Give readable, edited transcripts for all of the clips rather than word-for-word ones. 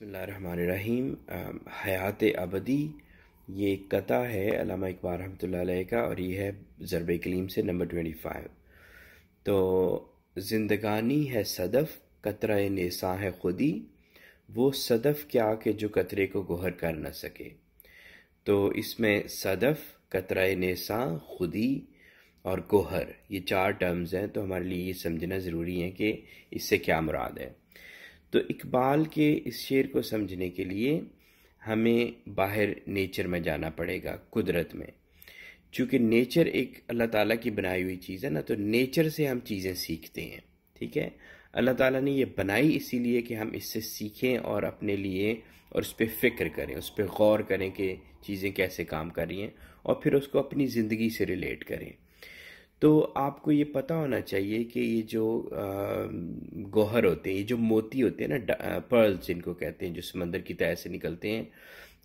بسم اللہ الرحمن الرحیم۔ حیات ابدی یہ ایک قطع ہے علامہ اقبال رحمۃ اللہ علیہ کا، اور یہ ہے ضرب کلیم سے نمبر 25۔ تو زندگانی ہے صدف، قطرہ نیساں ہے خودی، وہ صدف کیا کہ جو قطرے کو گوہر کر نہ سکے۔ تو اس میں صدف، قطرہ نیساں، خودی اور گوہر، یہ چار ٹرمز ہیں، تو ہمارے لیے یہ سمجھنا ضروری ہے کہ اس سے کیا مراد ہے۔ تو اقبال کے اس شعر کو سمجھنے کے لیے ہمیں باہر نیچر میں جانا پڑے گا، قدرت میں، چونکہ نیچر ایک اللہ تعالیٰ کی بنائی ہوئی چیز ہے نا، تو نیچر سے ہم چیزیں سیکھتے ہیں، ٹھیک ہے۔ اللہ تعالیٰ نے یہ بنائی اسی لیے کہ ہم اس سے سیکھیں اور اپنے لیے اور اس پہ فکر کریں، اس پہ غور کریں کہ چیزیں کیسے کام کر رہی ہیں، اور پھر اس کو اپنی زندگی سے ریلیٹ کریں۔ تو آپ کو یہ پتہ ہونا چاہیے کہ یہ جو گوہر ہوتے ہیں، یہ جو موتی ہوتے ہیں نا، پرلز جن کو کہتے ہیں، جو سمندر کی تہہ سے نکلتے ہیں،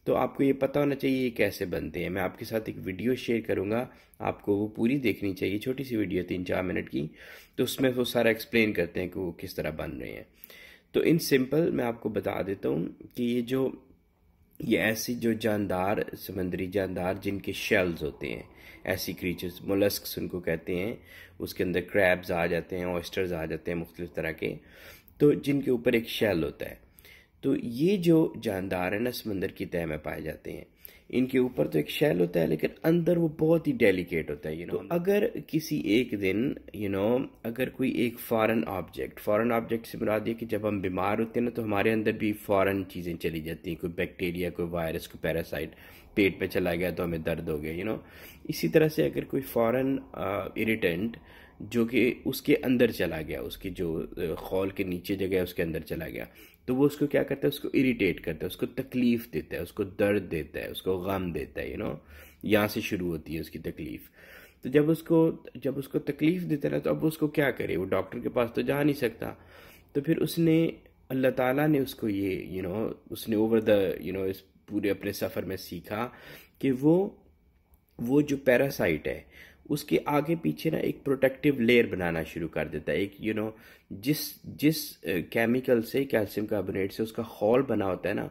تو آپ کو یہ پتہ ہونا چاہیے یہ کیسے بنتے ہیں۔ میں آپ کے ساتھ ایک ویڈیو شیئر کروں گا، آپ کو وہ پوری دیکھنی چاہیے، چھوٹی سی ویڈیو 3-4 منٹ کی، تو اس میں وہ سارا ایکسپلین کرتے ہیں کہ وہ کس طرح بن رہے ہیں۔ تو ان سمپل میں آپ کو بتا دیتا ہوں کہ یہ ایسی جو جاندار، سمندری جاندار جن کے شیلز ہوتے ہیں، ایسی کریچرز، مولسکس ان کو کہتے ہیں، اس کے اندر کریبز آ جاتے ہیں، آئسٹرز آ جاتے ہیں مختلف طرح کے، تو جن کے اوپر ایک شیل ہوتا ہے۔ تو یہ جو جاندار ہیں نا، سمندر کی تہہ میں پائے جاتے ہیں، ان کے اوپر تو ایک شیل ہوتا ہے لیکن اندر وہ بہت ہی ڈیلیکیٹ ہوتا ہے، تو اگر کسی ایک دن اگر کوئی ایک فارن آبجیکٹ سے مراد یہ کہ جب ہم بیمار ہوتے ہیں نا، تو ہمارے اندر بھی فارن چیزیں چلی جاتی ہیں، کوئی بیکٹیریا، کوئی وائرس، کوئی پیراسائٹ پیٹ پہ چلا گیا تو ہمیں درد ہو گیا، اسی طرح سے اگر کوئی فارن اریٹنٹ جو کہ اس کے اندر چلا گیا، اس کی جو خول کے نیچے جگہ ہے اس کے اندر چلا گیا، تو وہ اس کو کیا کرتا ہے، اس کو اریٹیٹ کرتا ہے، اس کو تکلیف دیتا ہے، اس کو درد دیتا ہے، اس کو غم دیتا ہے، یہاں سے شروع ہوتی ہے اس کی تکلیف۔ تو جب اس کو تکلیف دیتا ہے تو اب اس کو کیا کرے، وہ ڈاکٹر کے پاس تو جا نہیں سکتا، تو پھر اللہ تعالیٰ نے اس کو اس نے اوور اس پورے اپنے سفر میں سیکھا کہ وہ جو پیراسائٹ ہے اس کے آگے پیچھے نا ایک پروٹیکٹیو لیئر بنانا شروع کر دیتا ہے، ایک جس کیمیکل سے، کیلشیم کاربونیٹ سے اس کا خول بنا ہوتا ہے نا،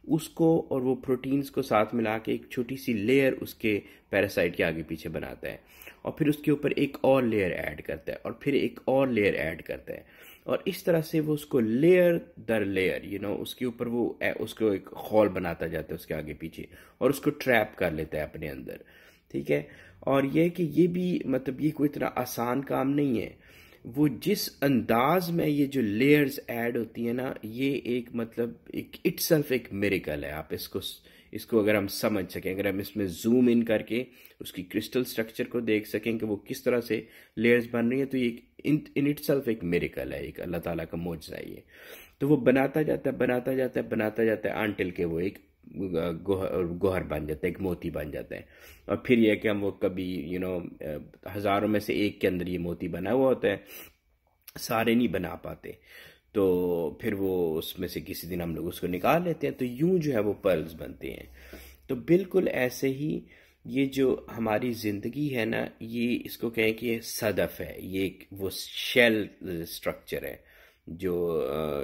اس کو اور وہ پروٹینز کو ساتھ ملا کے ایک چھوٹی سی لیئر اس کے پیراسائٹ کے آگے پیچھے بناتا ہے، اور پھر اس کے اوپر ایک اور لیئر ایڈ کرتا ہے، اور پھر ایک اور لیئر ایڈ کرتا ہے، اور اس طرح سے وہ اس کو لیئر در لیئر اس کے اوپر وہ اس کو ایک خول بناتا جاتا ہے اس کے آگے پیچھے، اور اس کو ٹریپ کر لیتا ہے اپنے اندر، ٹھیک ہے۔ اور یہ کہ یہ بھی یہ کوئی اتنا آسان کام نہیں ہے، وہ جس انداز میں یہ جو لیئرز ایڈ ہوتی ہیں نا، یہ ایک اٹ سیلف ایک میریکل ہے۔ آپ اس کو اگر ہم سمجھ سکیں، اگر ہم اس میں زوم ان کر کے اس کی کرسٹل سٹرکچر کو دیکھ سکیں کہ وہ کس طرح سے لیئرز بن رہی ہیں، تو یہ ان اٹ سیلف ایک میریکل ہے، ایک اللہ تعالیٰ کا معجزہ ہے یہ۔ تو وہ بناتا جاتا ہے انٹل کہ وہ ایک گوہر بن جاتا ہے، ایک موتی بن جاتا ہے، اور پھر یہ کہ ہم وہ کبھی ہزاروں میں سے ایک کے اندر یہ موتی بنا ہوا ہوتا ہے، سارے نہیں بنا پاتے، تو پھر وہ اس میں سے کسی دن ہم لوگ اس کو نکال لیتے ہیں، تو یوں جو ہے وہ پرلز بنتے ہیں۔ تو بالکل ایسے ہی یہ جو ہماری زندگی ہے نا، یہ اس کو کہیں کہ یہ صدف ہے، یہ وہ شیل سٹرکچر ہے، جو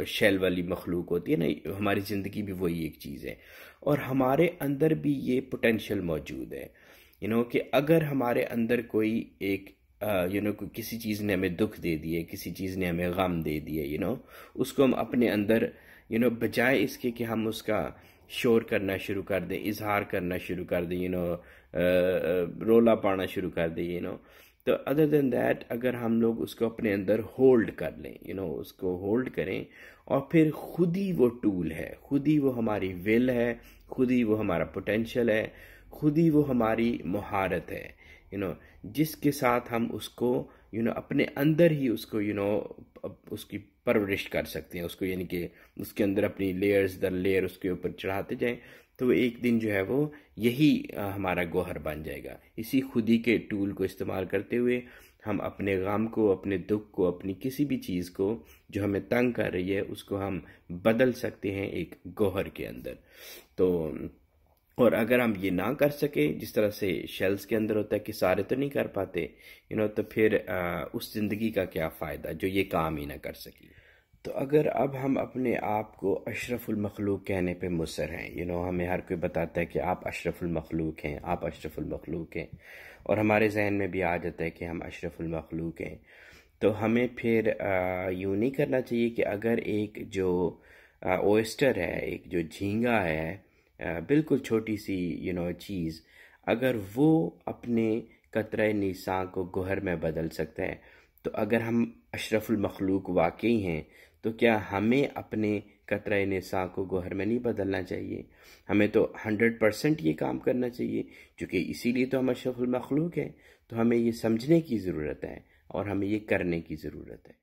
شیل والی مخلوق ہوتی ہے نا، ہماری زندگی بھی وہی ایک چیز ہے، اور ہمارے اندر بھی یہ پوٹینشیل موجود ہے، کہ اگر ہمارے اندر کوئی ایک کسی چیز نے ہمیں دکھ دے دیے، کسی چیز نے ہمیں غم دے دیے، اس کو ہم اپنے اندر بجائے اس کے کہ ہم اس کا شور کرنا شروع کر دیں، اظہار کرنا شروع کر دیں، رولا پانا شروع کر دیں، تو ادر دین دیٹ، اگر ہم لوگ اس کو اپنے اندر ہولڈ کر لیں، اس کو ہولڈ کریں، اور پھر خود ہی وہ ٹول ہے، خود ہی وہ ہماری ول ہے، خود ہی وہ ہمارا پوٹینشیل ہے، خود ہی وہ ہماری مہارت ہے، جس کے ساتھ ہم اس کو اپنے اندر ہی اس کو اس کی پرورش کر سکتے ہیں، اس کو کہ اس کے اندر اپنی لیئرز در لیئر اس کے اوپر چڑھاتے جائیں، تو وہ ایک دن جو ہے وہ یہی ہمارا گوہر بن جائے گا۔ اسی خودی کے ٹول کو استعمال کرتے ہوئے ہم اپنے غم کو، اپنے دکھ کو، اپنی کسی بھی چیز کو جو ہمیں تنگ کر رہی ہے، اس کو ہم بدل سکتے ہیں ایک گوہر کے اندر۔ تو اور اگر ہم یہ نہ کر سکے، جس طرح سے شیلز کے اندر ہوتا ہے کہ سارے تو نہیں کر پاتے، تو پھر اس زندگی کا کیا فائدہ جو یہ کام ہی نہ کر سکی۔ تو اگر اب ہم اپنے آپ کو اشرف المخلوق کہنے پہ مصر ہیں، ہمیں ہر کوئی بتاتا ہے کہ آپ اشرف المخلوق ہیں، آپ اشرف المخلوق ہیں، اور ہمارے ذہن میں بھی آ جاتا ہے کہ ہم اشرف المخلوق ہیں، تو ہمیں پھر یوں نہیں کرنا چاہیے کہ اگر ایک جو اویسٹر ہے، ایک جو جھینگا ہے، بالکل چھوٹی سی چیز، اگر وہ اپنے قطرہ نیسان کو گوہر میں بدل سکتا ہے، تو اگر ہم اشرف المخلوق واقعی ہیں تو کیا ہمیں اپنے قطرہ نساء کو گوہر میں نہیں بدلنا چاہیے؟ ہمیں تو 100% یہ کام کرنا چاہیے، کیونکہ اسی لیے تو ہم اشرف المخلوق ہیں۔ تو ہمیں یہ سمجھنے کی ضرورت ہے اور ہمیں یہ کرنے کی ضرورت ہے۔